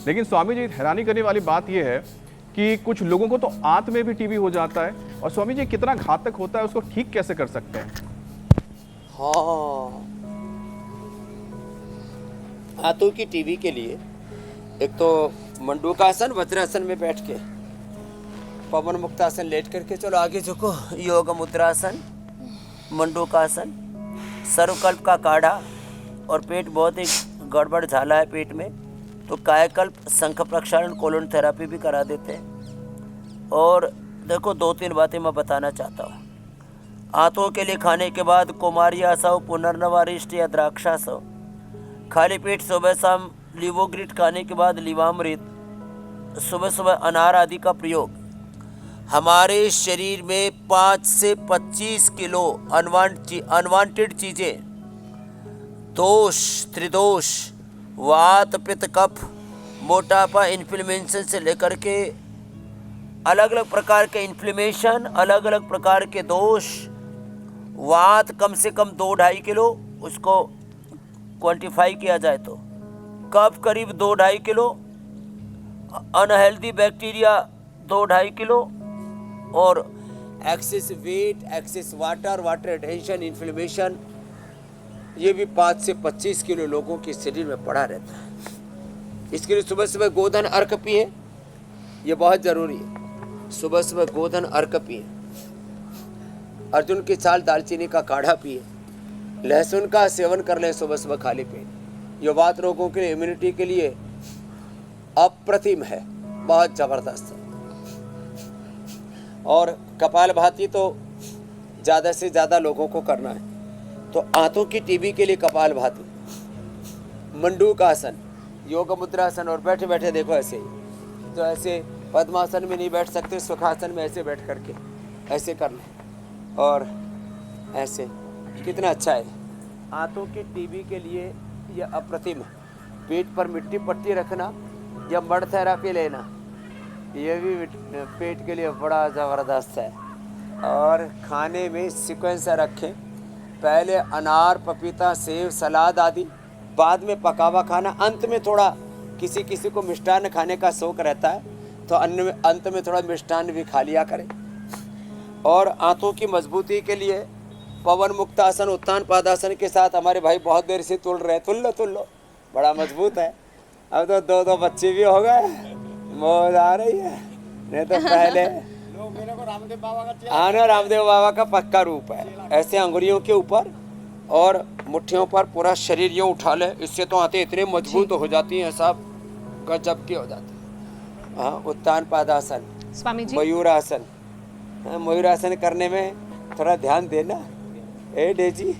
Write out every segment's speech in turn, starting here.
लेकिन स्वामी जी, हैरानी करने वाली बात यह है कि कुछ लोगों को तो आंत में भी टीबी हो जाता है, और स्वामी जी कितना घातक होता है, उसको ठीक कैसे कर सकते हैं? हाँ, हाथों की टीबी के लिए एक तो मंडूकासन, वज्रासन में बैठ के, पवन मुक्तासन लेट करके, चलो आगे झुको, योग मुद्रासन, मंडूकासन, सर्वकल्प का काढ़ा, और पेट बहुत ही गड़बड़ झाला है पेट में तो कायाकल्प, शंख प्रक्षालन, कोलन थेरापी भी करा देते हैं। और देखो 2-3 बातें मैं बताना चाहता हूँ। आंतों के लिए खाने के बाद कुमारियासव, पुनर्नवारिष्ट या द्राक्षासव, खाली पेट सुबह शाम लीवोग्रिट खाने के बाद लीवामृत, सुबह सुबह अनार आदि का प्रयोग हमारे शरीर में 5 से 25 किलो अनवांटेड चीज़ें, दोष, त्रिदोष, वात, पित्त, कफ, मोटापा, इन्फ्लेमेशन से लेकर के अलग अलग प्रकार के इन्फ्लेमेशन, अलग अलग प्रकार के दोष, वात कम से कम 2-2.5 किलो, उसको क्वांटिफाई किया जाए तो कफ करीब 2-2.5 किलो, अनहेल्दी बैक्टीरिया 2-2.5 किलो, और access wait, excess water retention, inflammation, ये भी 5 से 25 किलो लोगों के शरीर में पड़ा रहता है। इसके लिए सुबह सुबह गोधन अर्क पिए, ये बहुत ज़रूरी है। सुबह सुबह गोधन अर्क पिए, अर्जुन की छाल, दालचीनी का काढ़ा पिए, लहसुन का सेवन कर लें सुबह सुबह खाली पेट। ये वात रोगों के लिए, इम्यूनिटी के लिए अप्रतिम है, बहुत ज़बरदस्त है। और कपालभाति तो ज़्यादा से ज़्यादा लोगों को करना है। तो आंतों की टीबी के लिए कपालभाति, मंडूकासन, योग मुद्रासन, और बैठे बैठे देखो ऐसे ही, तो ऐसे पद्मासन में नहीं बैठ सकते, सुखासन में ऐसे बैठ करके ऐसे कर लें, और ऐसे, कितना अच्छा है। आंतों की टीबी के लिए यह अप्रतिम है। पेट पर मिट्टी पट्टी रखना या मड थेरापी लेना, ये भी पेट के लिए बड़ा ज़बरदस्त है। और खाने में सीक्वेंस रखें, पहले अनार, पपीता, सेब, सलाद आदि, बाद में पका हुआ खाना, अंत में थोड़ा, किसी किसी को मिष्टान्न खाने का शौक रहता है तो अंत में थोड़ा मिष्टान्न भी खा लिया करें। और आंतों की मजबूती के लिए पवन मुक्तासन, उत्तान पादासन के साथ हमारे भाई बहुत देर से तुल रहे हैं, तुल लो, बड़ा मजबूत है। अब तो 2-2 बच्चे भी हो गए, मौज आ रही है, नहीं तो पहले आना रामदेव बाबा का पक्का रूप है। ऐसे अंगुलियों के ऊपर और मुट्ठियों पर पूरा शरीर यूँ उठा ले, इससे तो आते इतने मजबूत हो जाती हैं, सब गजब की हो जाती है। हाँ, उत्तान पादासन, स्वामी जी, मयूरासन। हाँ, मयूरासन करने में थोड़ा ध्यान देना, ए डेजी,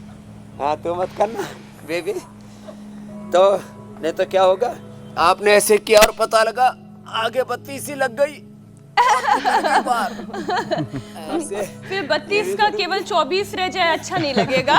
हाँ तो मत करना बेबी, तो नहीं तो क्या होगा, आपने ऐसे किया और पता लगा आगे 32 ही लग गई और ऐसे, फिर 32 का केवल 24 रह जाए, अच्छा नहीं लगेगा।